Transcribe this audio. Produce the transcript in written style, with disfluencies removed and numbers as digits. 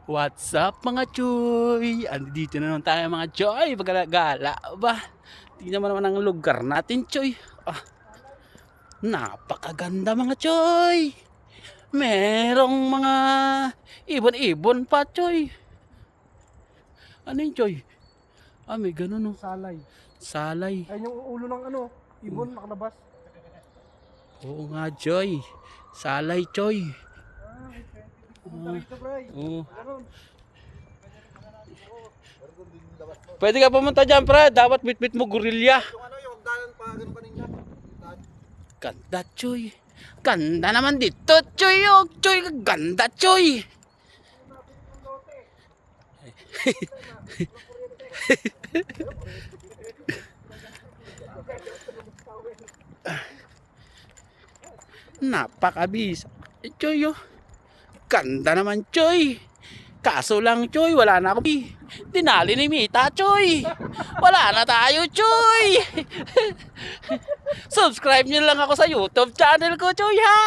What's up mga Choy? Andito na naman tayo mga Choy. Pagkagala ba? Tingnan mo naman ang lugar natin Choy. Napakaganda mga Choy. Merong mga ibon-ibon pa Choy. Ano yun Choy? May ganun no. Salay. Salay. Ay, yung ulo ng ibon nakalabas. Oo nga Choy. Salay Choy. Punta rito, bray. Oo. Ganun. Pwede ka pumunta dyan pre. Dapat bit-bit mo gorilya. Yung dalan pa, ganun kanina. Ganda Choy. Ganda naman dito Choy. Oh, Choy, ganda Choy. Napakabisa. Choy oh. Ganda naman Choy. Kaso lang Choy, wala na ako. Dinali ni Mita Choy. Wala na tayo Choy. Subscribe nyo lang ako sa YouTube channel ko Choy ha.